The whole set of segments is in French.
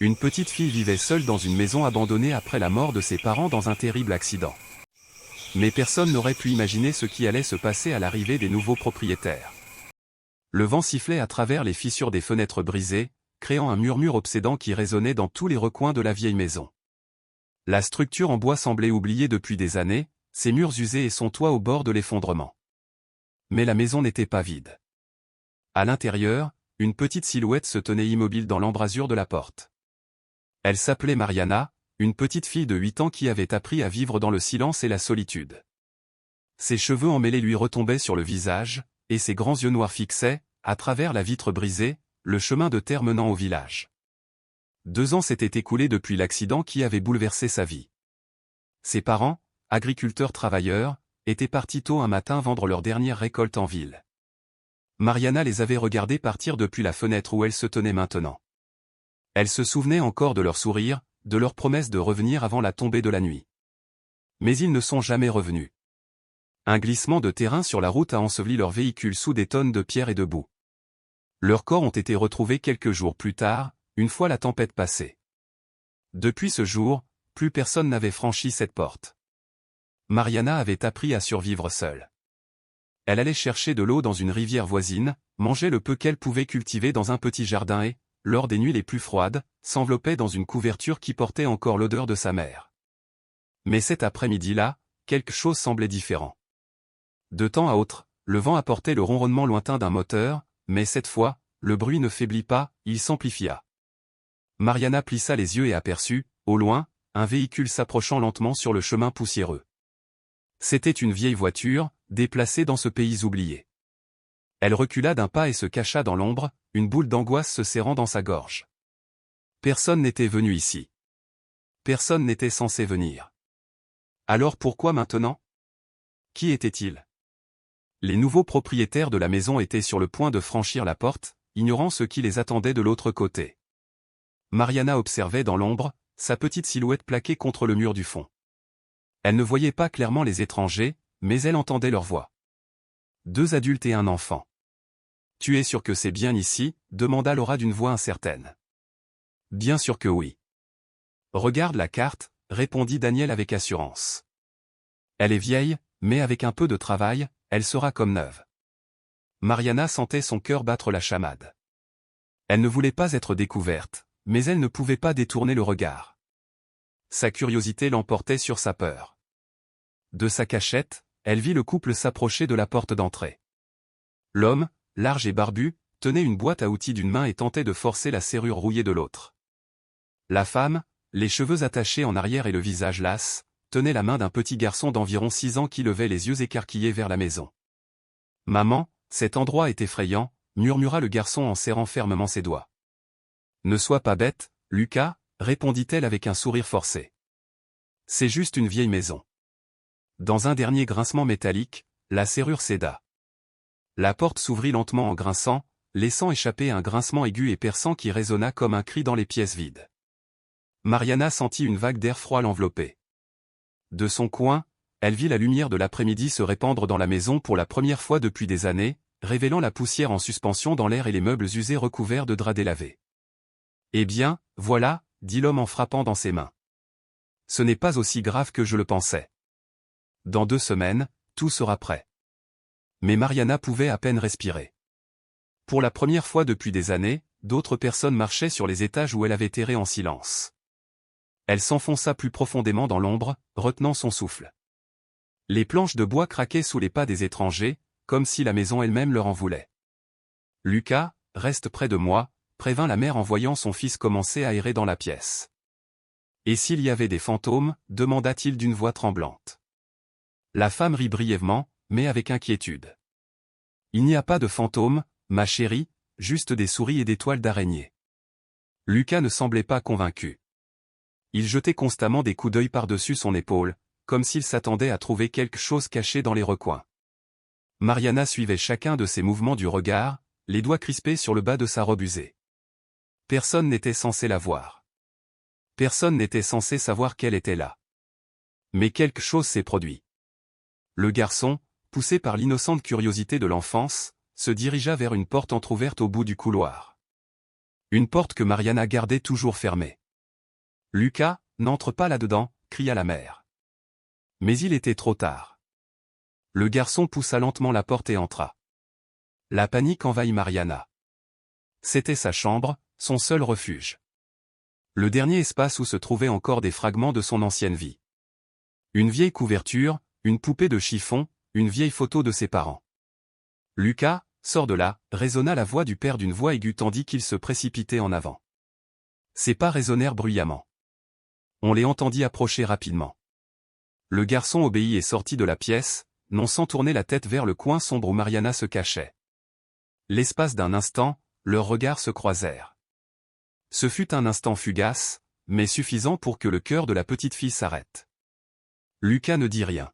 Une petite fille vivait seule dans une maison abandonnée après la mort de ses parents dans un terrible accident. Mais personne n'aurait pu imaginer ce qui allait se passer à l'arrivée des nouveaux propriétaires. Le vent sifflait à travers les fissures des fenêtres brisées, créant un murmure obsédant qui résonnait dans tous les recoins de la vieille maison. La structure en bois semblait oubliée depuis des années, ses murs usés et son toit au bord de l'effondrement. Mais la maison n'était pas vide. À l'intérieur, une petite silhouette se tenait immobile dans l'embrasure de la porte. Elle s'appelait Mariana, une petite fille de 8 ans qui avait appris à vivre dans le silence et la solitude. Ses cheveux emmêlés lui retombaient sur le visage, et ses grands yeux noirs fixaient, à travers la vitre brisée, le chemin de terre menant au village. 2 ans s'étaient écoulés depuis l'accident qui avait bouleversé sa vie. Ses parents, agriculteurs travailleurs, étaient partis tôt un matin vendre leur dernière récolte en ville. Mariana les avait regardés partir depuis la fenêtre où elle se tenait maintenant. Elle se souvenait encore de leur sourire, de leur promesse de revenir avant la tombée de la nuit. Mais ils ne sont jamais revenus. Un glissement de terrain sur la route a enseveli leur véhicule sous des tonnes de pierres et de boue. Leurs corps ont été retrouvés quelques jours plus tard, une fois la tempête passée. Depuis ce jour, plus personne n'avait franchi cette porte. Mariana avait appris à survivre seule. Elle allait chercher de l'eau dans une rivière voisine, mangeait le peu qu'elle pouvait cultiver dans un petit jardin et, lors des nuits les plus froides, s'enveloppait dans une couverture qui portait encore l'odeur de sa mère. Mais cet après-midi-là, quelque chose semblait différent. De temps à autre, le vent apportait le ronronnement lointain d'un moteur, mais cette fois, le bruit ne faiblit pas, il s'amplifia. Mariana plissa les yeux et aperçut, au loin, un véhicule s'approchant lentement sur le chemin poussiéreux. C'était une vieille voiture, déplacée dans ce pays oublié. Elle recula d'un pas et se cacha dans l'ombre, une boule d'angoisse se serrant dans sa gorge. Personne n'était venu ici. Personne n'était censé venir. Alors pourquoi maintenant? Qui était-il? Les nouveaux propriétaires de la maison étaient sur le point de franchir la porte, ignorant ce qui les attendait de l'autre côté. Mariana observait dans l'ombre, sa petite silhouette plaquée contre le mur du fond. Elle ne voyait pas clairement les étrangers, mais elle entendait leur voix. 2 adultes et un enfant. « Tu es sûr que c'est bien ici ?» demanda Laura d'une voix incertaine. « Bien sûr que oui. »« Regarde la carte » répondit Daniel avec assurance. « Elle est vieille, mais avec un peu de travail, elle sera comme neuve. » Mariana sentait son cœur battre la chamade. Elle ne voulait pas être découverte, mais elle ne pouvait pas détourner le regard. Sa curiosité l'emportait sur sa peur. De sa cachette, elle vit le couple s'approcher de la porte d'entrée. L'homme, large et barbu, tenait une boîte à outils d'une main et tentait de forcer la serrure rouillée de l'autre. La femme, les cheveux attachés en arrière et le visage las, tenait la main d'un petit garçon d'environ 6 ans qui levait les yeux écarquillés vers la maison. « Maman, cet endroit est effrayant », murmura le garçon en serrant fermement ses doigts. « Ne sois pas bête, Lucas », répondit-elle avec un sourire forcé. « C'est juste une vieille maison. » Dans un dernier grincement métallique, la serrure céda. La porte s'ouvrit lentement en grinçant, laissant échapper un grincement aigu et perçant qui résonna comme un cri dans les pièces vides. Mariana sentit une vague d'air froid l'envelopper. De son coin, elle vit la lumière de l'après-midi se répandre dans la maison pour la première fois depuis des années, révélant la poussière en suspension dans l'air et les meubles usés recouverts de draps délavés. « Eh bien, voilà », dit l'homme en frappant dans ses mains. « Ce n'est pas aussi grave que je le pensais. Dans 2 semaines, tout sera prêt. » Mais Mariana pouvait à peine respirer. Pour la première fois depuis des années, d'autres personnes marchaient sur les étages où elle avait erré en silence. Elle s'enfonça plus profondément dans l'ombre, retenant son souffle. Les planches de bois craquaient sous les pas des étrangers, comme si la maison elle-même leur en voulait. « Lucas, reste près de moi », prévint la mère en voyant son fils commencer à errer dans la pièce. « Et s'il y avait des fantômes ?» demanda-t-il d'une voix tremblante. La femme rit brièvement, mais avec inquiétude. « Il n'y a pas de fantômes, ma chérie, juste des souris et des toiles d'araignée. » Lucas ne semblait pas convaincu. Il jetait constamment des coups d'œil par-dessus son épaule, comme s'il s'attendait à trouver quelque chose caché dans les recoins. Mariana suivait chacun de ses mouvements du regard, les doigts crispés sur le bas de sa robe usée. Personne n'était censé la voir. Personne n'était censé savoir qu'elle était là. Mais quelque chose s'est produit. Le garçon, poussé par l'innocente curiosité de l'enfance, se dirigea vers une porte entr'ouverte au bout du couloir. Une porte que Mariana gardait toujours fermée. « Lucas, n'entre pas là-dedans », cria la mère. Mais il était trop tard. Le garçon poussa lentement la porte et entra. La panique envahit Mariana. C'était sa chambre, son seul refuge. Le dernier espace où se trouvaient encore des fragments de son ancienne vie. Une vieille couverture, une poupée de chiffon, une vieille photo de ses parents. « Lucas, sors de là », résonna la voix du père d'une voix aiguë tandis qu'il se précipitait en avant. Ses pas résonnèrent bruyamment. On les entendit approcher rapidement. Le garçon obéit et sortit de la pièce, non sans tourner la tête vers le coin sombre où Mariana se cachait. L'espace d'un instant, leurs regards se croisèrent. Ce fut un instant fugace, mais suffisant pour que le cœur de la petite fille s'arrête. Lucas ne dit rien.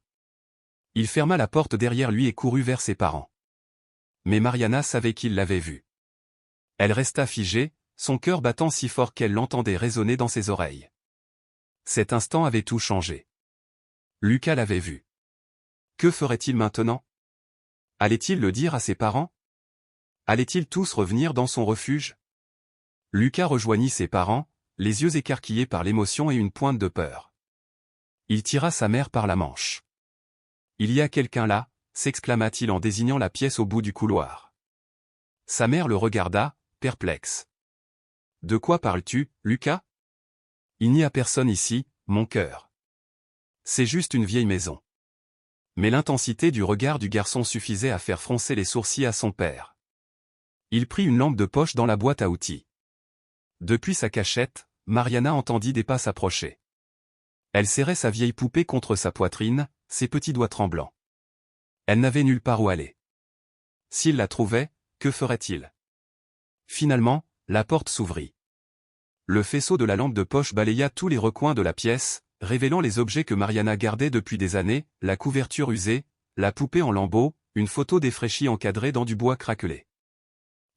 Il ferma la porte derrière lui et courut vers ses parents. Mais Mariana savait qu'il l'avait vu. Elle resta figée, son cœur battant si fort qu'elle l'entendait résonner dans ses oreilles. Cet instant avait tout changé. Lucas l'avait vu. Que ferait-il maintenant? Allait-il le dire à ses parents? Allaient-ils tous revenir dans son refuge? Lucas rejoignit ses parents, les yeux écarquillés par l'émotion et une pointe de peur. Il tira sa mère par la manche. « Il y a quelqu'un là », s'exclama-t-il en désignant la pièce au bout du couloir. Sa mère le regarda, perplexe. « De quoi parles-tu, Lucas? Il n'y a personne ici, mon cœur. C'est juste une vieille maison. » Mais l'intensité du regard du garçon suffisait à faire froncer les sourcils à son père. Il prit une lampe de poche dans la boîte à outils. Depuis sa cachette, Mariana entendit des pas s'approcher. Elle serrait sa vieille poupée contre sa poitrine, ses petits doigts tremblants. Elle n'avait nulle part où aller. S'il la trouvait, que ferait-il? Finalement, la porte s'ouvrit. Le faisceau de la lampe de poche balaya tous les recoins de la pièce, révélant les objets que Mariana gardait depuis des années, la couverture usée, la poupée en lambeaux, une photo défraîchie encadrée dans du bois craquelé.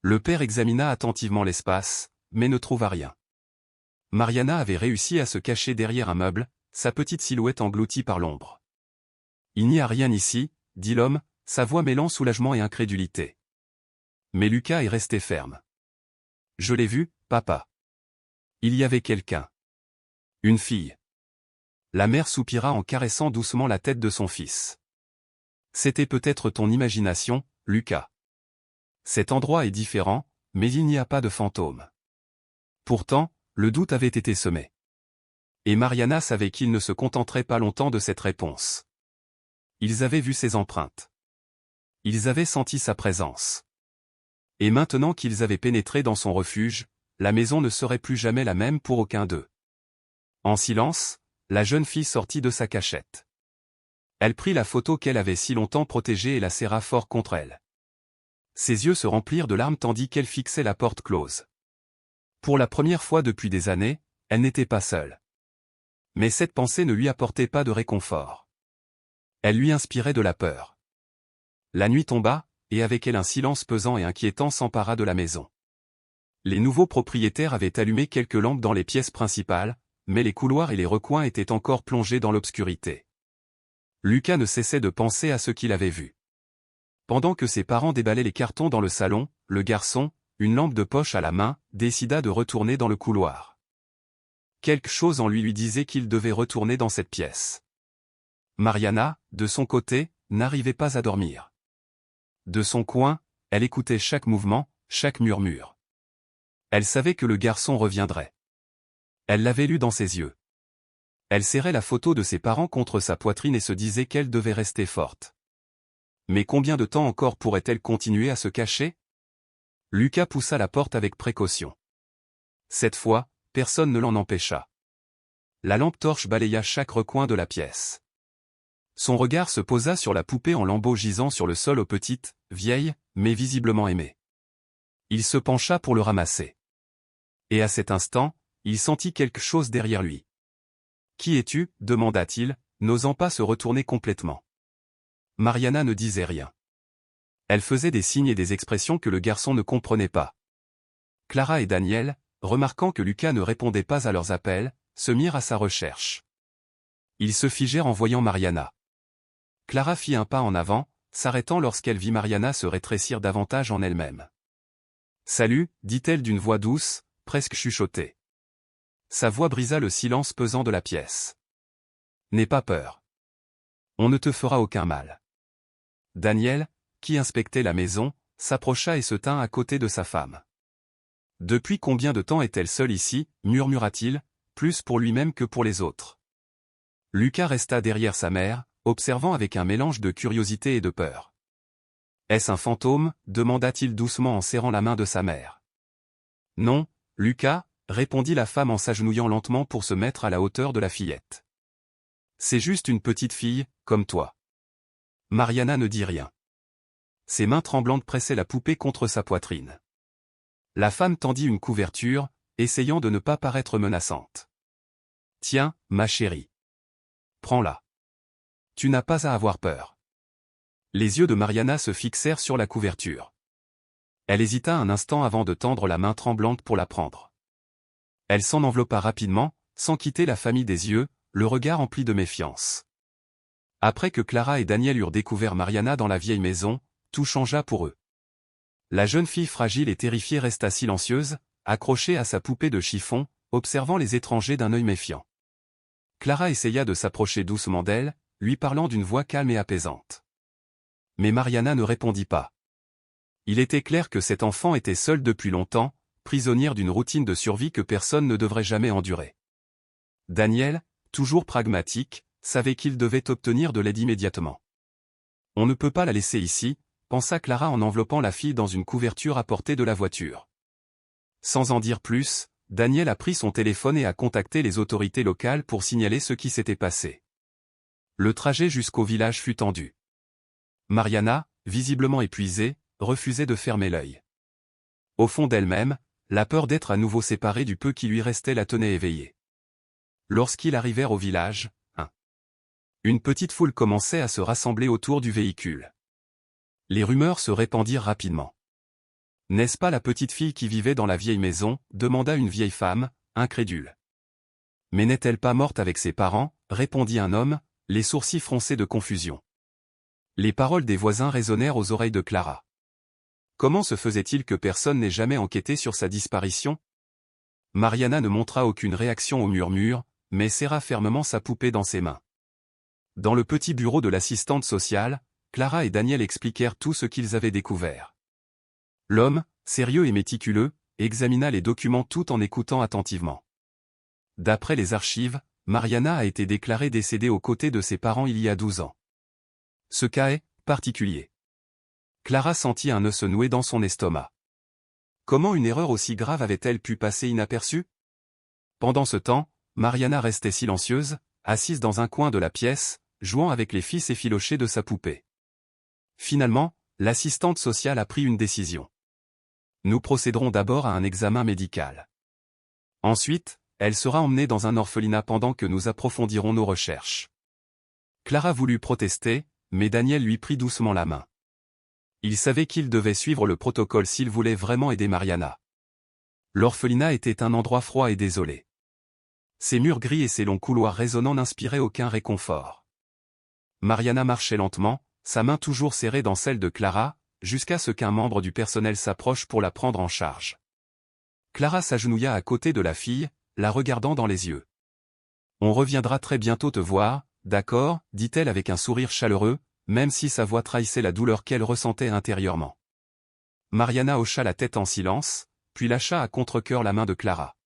Le père examina attentivement l'espace, mais ne trouva rien. Mariana avait réussi à se cacher derrière un meuble, sa petite silhouette engloutie par l'ombre. « Il n'y a rien ici », dit l'homme, sa voix mêlant soulagement et incrédulité. Mais Lucas est resté ferme. « Je l'ai vu, papa. Il y avait quelqu'un. Une fille. » La mère soupira en caressant doucement la tête de son fils. « C'était peut-être ton imagination, Lucas. Cet endroit est différent, mais il n'y a pas de fantôme. » Pourtant, le doute avait été semé. Et Mariana savait qu'il ne se contenterait pas longtemps de cette réponse. Ils avaient vu ses empreintes. Ils avaient senti sa présence. Et maintenant qu'ils avaient pénétré dans son refuge, la maison ne serait plus jamais la même pour aucun d'eux. En silence, la jeune fille sortit de sa cachette. Elle prit la photo qu'elle avait si longtemps protégée et la serra fort contre elle. Ses yeux se remplirent de larmes tandis qu'elle fixait la porte close. Pour la première fois depuis des années, elle n'était pas seule. Mais cette pensée ne lui apportait pas de réconfort. Elle lui inspirait de la peur. La nuit tomba, et avec elle un silence pesant et inquiétant s'empara de la maison. Les nouveaux propriétaires avaient allumé quelques lampes dans les pièces principales, mais les couloirs et les recoins étaient encore plongés dans l'obscurité. Lucas ne cessait de penser à ce qu'il avait vu. Pendant que ses parents déballaient les cartons dans le salon, le garçon, une lampe de poche à la main, décida de retourner dans le couloir. Quelque chose en lui disait qu'il devait retourner dans cette pièce. Mariana, de son côté, n'arrivait pas à dormir. De son coin, elle écoutait chaque mouvement, chaque murmure. Elle savait que le garçon reviendrait. Elle l'avait lu dans ses yeux. Elle serrait la photo de ses parents contre sa poitrine et se disait qu'elle devait rester forte. Mais combien de temps encore pourrait-elle continuer à se cacher? Lucas poussa la porte avec précaution. Cette fois, personne ne l'en empêcha. La lampe torche balaya chaque recoin de la pièce. Son regard se posa sur la poupée en lambeaux gisant sur le sol aux petites, vieilles, mais visiblement aimées. Il se pencha pour le ramasser. Et à cet instant, il sentit quelque chose derrière lui. « Qui es-tu » demanda-t-il, n'osant pas se retourner complètement. Mariana ne disait rien. Elle faisait des signes et des expressions que le garçon ne comprenait pas. Clara et Daniel, remarquant que Lucas ne répondait pas à leurs appels, se mirent à sa recherche. Ils se figèrent en voyant Mariana. Clara fit un pas en avant, s'arrêtant lorsqu'elle vit Mariana se rétrécir davantage en elle-même. « Salut » dit-elle d'une voix douce, presque chuchotée. Sa voix brisa le silence pesant de la pièce. N'aie pas peur. On ne te fera aucun mal. Daniel, qui inspectait la maison, s'approcha et se tint à côté de sa femme. Depuis combien de temps est-elle seule ici, murmura-t-il, plus pour lui-même que pour les autres. Lucas resta derrière sa mère, observant avec un mélange de curiosité et de peur. Est-ce un fantôme, demanda-t-il doucement en serrant la main de sa mère. Non, Lucas, répondit la femme en s'agenouillant lentement pour se mettre à la hauteur de la fillette. C'est juste une petite fille, comme toi. Mariana ne dit rien. Ses mains tremblantes pressaient la poupée contre sa poitrine. La femme tendit une couverture, essayant de ne pas paraître menaçante. Tiens, ma chérie. Prends-la. Tu n'as pas à avoir peur. Les yeux de Mariana se fixèrent sur la couverture. Elle hésita un instant avant de tendre la main tremblante pour la prendre. Elle s'en enveloppa rapidement, sans quitter la famille des yeux, le regard empli de méfiance. Après que Clara et Daniel eurent découvert Mariana dans la vieille maison, tout changea pour eux. La jeune fille fragile et terrifiée resta silencieuse, accrochée à sa poupée de chiffon, observant les étrangers d'un œil méfiant. Clara essaya de s'approcher doucement d'elle, lui parlant d'une voix calme et apaisante. Mais Mariana ne répondit pas. Il était clair que cet enfant était seule depuis longtemps, prisonnière d'une routine de survie que personne ne devrait jamais endurer. Daniel, toujours pragmatique, savait qu'il devait obtenir de l'aide immédiatement. On ne peut pas la laisser ici, pensa Clara en enveloppant la fille dans une couverture apportée de la voiture. Sans en dire plus, Daniel a pris son téléphone et a contacté les autorités locales pour signaler ce qui s'était passé. Le trajet jusqu'au village fut tendu. Mariana, visiblement épuisée, refusait de fermer l'œil. Au fond d'elle-même, la peur d'être à nouveau séparée du peu qui lui restait la tenait éveillée. Lorsqu'ils arrivèrent au village, une petite foule commençait à se rassembler autour du véhicule. Les rumeurs se répandirent rapidement. « N'est-ce pas la petite fille qui vivait dans la vieille maison ?» demanda une vieille femme, incrédule. « Mais n'est-elle pas morte avec ses parents ?» répondit un homme, les sourcils froncés de confusion. Les paroles des voisins résonnèrent aux oreilles de Clara. Comment se faisait-il que personne n'ait jamais enquêté sur sa disparition? Mariana ne montra aucune réaction au murmure, mais serra fermement sa poupée dans ses mains. Dans le petit bureau de l'assistante sociale, Clara et Daniel expliquèrent tout ce qu'ils avaient découvert. L'homme, sérieux et méticuleux, examina les documents tout en écoutant attentivement. D'après les archives, Mariana a été déclarée décédée aux côtés de ses parents il y a 12 ans. Ce cas est particulier. Clara sentit un nœud se nouer dans son estomac. Comment une erreur aussi grave avait-elle pu passer inaperçue? Pendant ce temps, Mariana restait silencieuse, assise dans un coin de la pièce, jouant avec les fils effilochés de sa poupée. Finalement, l'assistante sociale a pris une décision. Nous procéderons d'abord à un examen médical. Ensuite, elle sera emmenée dans un orphelinat pendant que nous approfondirons nos recherches. Clara voulut protester, mais Daniel lui prit doucement la main. Il savait qu'il devait suivre le protocole s'il voulait vraiment aider Mariana. L'orphelinat était un endroit froid et désolé. Ses murs gris et ses longs couloirs résonnants n'inspiraient aucun réconfort. Mariana marchait lentement, sa main toujours serrée dans celle de Clara, jusqu'à ce qu'un membre du personnel s'approche pour la prendre en charge. Clara s'agenouilla à côté de la fille, la regardant dans les yeux. « On reviendra très bientôt te voir, d'accord ?» dit-elle avec un sourire chaleureux, même si sa voix trahissait la douleur qu'elle ressentait intérieurement. Mariana hocha la tête en silence, puis lâcha à contre-cœur la main de Clara.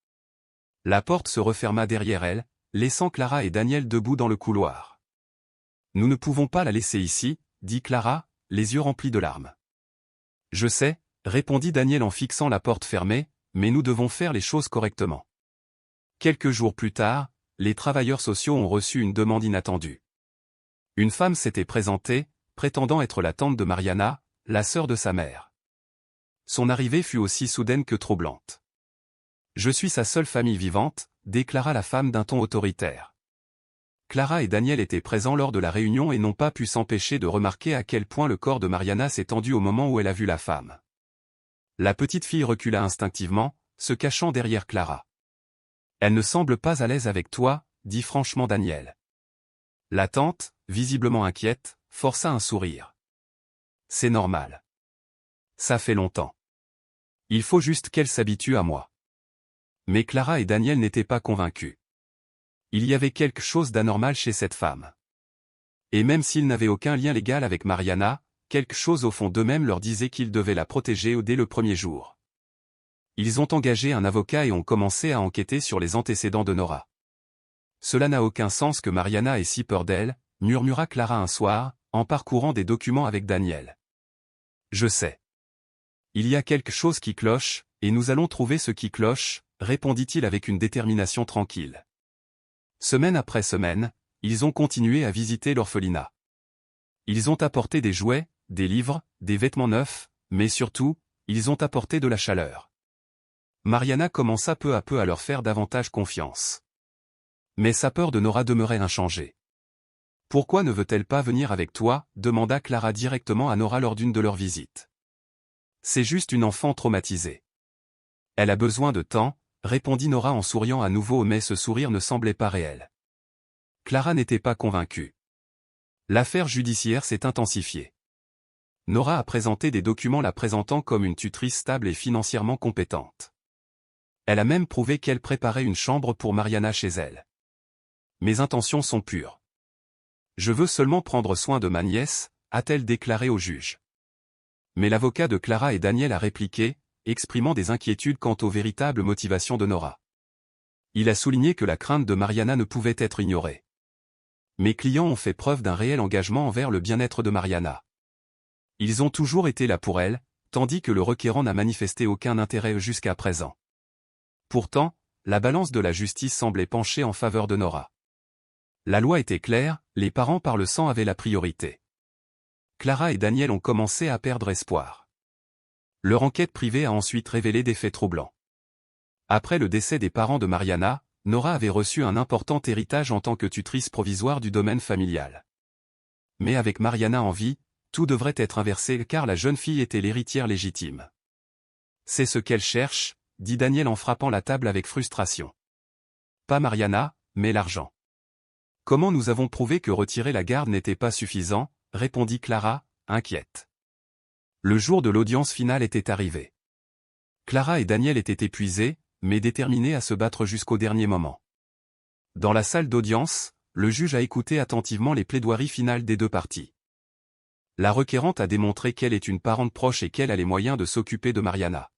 La porte se referma derrière elle, laissant Clara et Daniel debout dans le couloir. « Nous ne pouvons pas la laisser ici, » dit Clara, les yeux remplis de larmes. « Je sais, » répondit Daniel en fixant la porte fermée, « mais nous devons faire les choses correctement. » Quelques jours plus tard, les travailleurs sociaux ont reçu une demande inattendue. Une femme s'était présentée, prétendant être la tante de Mariana, la sœur de sa mère. Son arrivée fut aussi soudaine que troublante. « Je suis sa seule famille vivante », déclara la femme d'un ton autoritaire. Clara et Daniel étaient présents lors de la réunion et n'ont pas pu s'empêcher de remarquer à quel point le corps de Mariana s'est tendu au moment où elle a vu la femme. La petite fille recula instinctivement, se cachant derrière Clara. « Elle ne semble pas à l'aise avec toi », dit franchement Daniel. La tante, visiblement inquiète, força un sourire. « C'est normal. Ça fait longtemps. Il faut juste qu'elle s'habitue à moi. » Mais Clara et Daniel n'étaient pas convaincus. Il y avait quelque chose d'anormal chez cette femme. Et même s'ils n'avaient aucun lien légal avec Mariana, quelque chose au fond d'eux-mêmes leur disait qu'ils devaient la protéger dès le premier jour. Ils ont engagé un avocat et ont commencé à enquêter sur les antécédents de Nora. Cela n'a aucun sens que Mariana ait si peur d'elle, murmura Clara un soir, en parcourant des documents avec Daniel. Je sais. Il y a quelque chose qui cloche, et nous allons trouver ce qui cloche, répondit-il avec une détermination tranquille. Semaine après semaine, ils ont continué à visiter l'orphelinat. Ils ont apporté des jouets, des livres, des vêtements neufs, mais surtout, ils ont apporté de la chaleur. Mariana commença peu à peu à leur faire davantage confiance. Mais sa peur de Nora demeurait inchangée. « Pourquoi ne veut-elle pas venir avec toi » demanda Clara directement à Nora lors d'une de leurs visites. « C'est juste une enfant traumatisée. Elle a besoin de temps, » répondit Nora en souriant à nouveau, mais ce sourire ne semblait pas réel. Clara n'était pas convaincue. L'affaire judiciaire s'est intensifiée. Nora a présenté des documents la présentant comme une tutrice stable et financièrement compétente. Elle a même prouvé qu'elle préparait une chambre pour Mariana chez elle. Mes intentions sont pures. Je veux seulement prendre soin de ma nièce, a-t-elle déclaré au juge. Mais l'avocat de Clara et Daniel a répliqué, exprimant des inquiétudes quant aux véritables motivations de Nora. Il a souligné que la crainte de Mariana ne pouvait être ignorée. Mes clients ont fait preuve d'un réel engagement envers le bien-être de Mariana. Ils ont toujours été là pour elle, tandis que le requérant n'a manifesté aucun intérêt jusqu'à présent. Pourtant, la balance de la justice semblait pencher en faveur de Nora. La loi était claire, les parents par le sang avaient la priorité. Clara et Daniel ont commencé à perdre espoir. Leur enquête privée a ensuite révélé des faits troublants. Après le décès des parents de Mariana, Nora avait reçu un important héritage en tant que tutrice provisoire du domaine familial. Mais avec Mariana en vie, tout devrait être inversé car la jeune fille était l'héritière légitime. C'est ce qu'elle cherche, dit Daniel en frappant la table avec frustration. Pas Mariana, mais l'argent. Comment nous avons prouvé que retirer la garde n'était pas suffisant, répondit Clara, inquiète. Le jour de l'audience finale était arrivé. Clara et Daniel étaient épuisés, mais déterminés à se battre jusqu'au dernier moment. Dans la salle d'audience, le juge a écouté attentivement les plaidoiries finales des deux parties. La requérante a démontré qu'elle est une parente proche et qu'elle a les moyens de s'occuper de Mariana.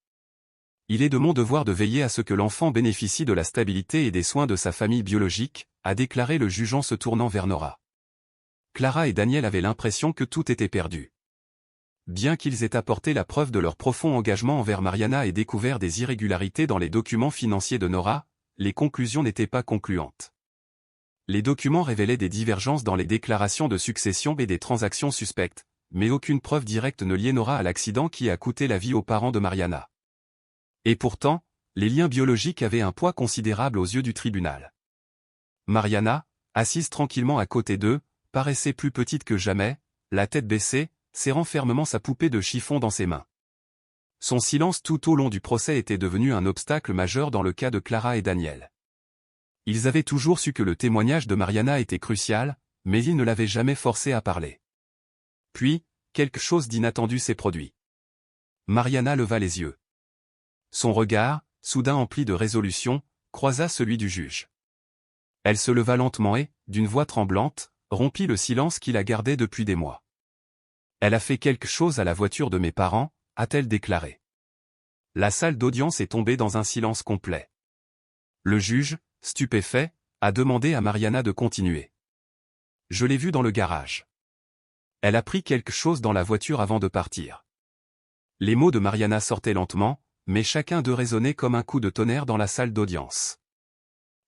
Il est de mon devoir de veiller à ce que l'enfant bénéficie de la stabilité et des soins de sa famille biologique, a déclaré le juge en se tournant vers Nora. Clara et Daniel avaient l'impression que tout était perdu. Bien qu'ils aient apporté la preuve de leur profond engagement envers Mariana et découvert des irrégularités dans les documents financiers de Nora, les conclusions n'étaient pas concluantes. Les documents révélaient des divergences dans les déclarations de succession et des transactions suspectes, mais aucune preuve directe ne liait Nora à l'accident qui a coûté la vie aux parents de Mariana. Et pourtant, les liens biologiques avaient un poids considérable aux yeux du tribunal. Mariana, assise tranquillement à côté d'eux, paraissait plus petite que jamais, la tête baissée, serrant fermement sa poupée de chiffon dans ses mains. Son silence tout au long du procès était devenu un obstacle majeur dans le cas de Clara et Daniel. Ils avaient toujours su que le témoignage de Mariana était crucial, mais ils ne l'avaient jamais forcée à parler. Puis, quelque chose d'inattendu s'est produit. Mariana leva les yeux. Son regard, soudain empli de résolution, croisa celui du juge. Elle se leva lentement et, d'une voix tremblante, rompit le silence qu'il a gardé depuis des mois. Elle a fait quelque chose à la voiture de mes parents, a-t-elle déclaré. La salle d'audience est tombée dans un silence complet. Le juge, stupéfait, a demandé à Mariana de continuer. Je l'ai vue dans le garage. Elle a pris quelque chose dans la voiture avant de partir. Les mots de Mariana sortaient lentement, mais chacun d'eux résonnait comme un coup de tonnerre dans la salle d'audience.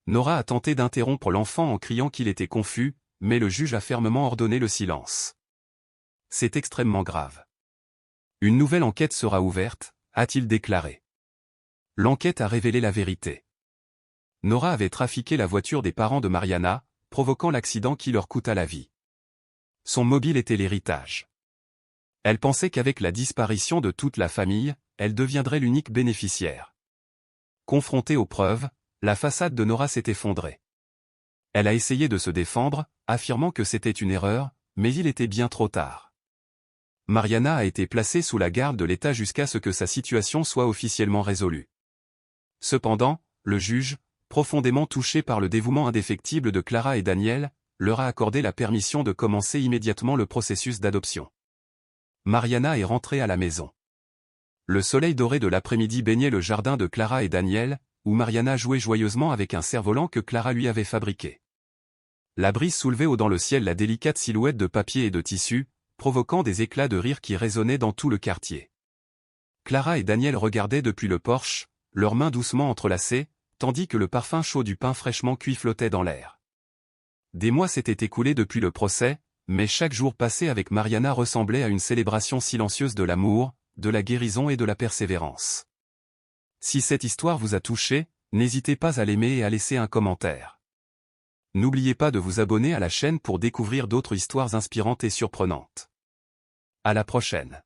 Nora a tenté d'interrompre l'enfant en criant qu'il était confus, mais le juge a fermement ordonné le silence. C'est extrêmement grave. Une nouvelle enquête sera ouverte, a-t-il déclaré. L'enquête a révélé la vérité. Nora avait trafiqué la voiture des parents de Mariana, provoquant l'accident qui leur coûta la vie. Son mobile était l'héritage. Elle pensait qu'avec la disparition de toute la famille, elle deviendrait l'unique bénéficiaire. Confrontée aux preuves, la façade de Nora s'est effondrée. Elle a essayé de se défendre, affirmant que c'était une erreur, mais il était bien trop tard. Mariana a été placée sous la garde de l'État jusqu'à ce que sa situation soit officiellement résolue. Cependant, le juge, profondément touché par le dévouement indéfectible de Clara et Daniel, leur a accordé la permission de commencer immédiatement le processus d'adoption. Mariana est rentrée à la maison. Le soleil doré de l'après-midi baignait le jardin de Clara et Daniel, où Mariana jouait joyeusement avec un cerf-volant que Clara lui avait fabriqué. La brise soulevait haut dans le ciel la délicate silhouette de papier et de tissu, provoquant des éclats de rire qui résonnaient dans tout le quartier. Clara et Daniel regardaient depuis le porche, leurs mains doucement entrelacées, tandis que le parfum chaud du pain fraîchement cuit flottait dans l'air. Des mois s'étaient écoulés depuis le procès, mais chaque jour passé avec Mariana ressemblait à une célébration silencieuse de l'amour, de la guérison et de la persévérance. Si cette histoire vous a touché, n'hésitez pas à l'aimer et à laisser un commentaire. N'oubliez pas de vous abonner à la chaîne pour découvrir d'autres histoires inspirantes et surprenantes. À la prochaine.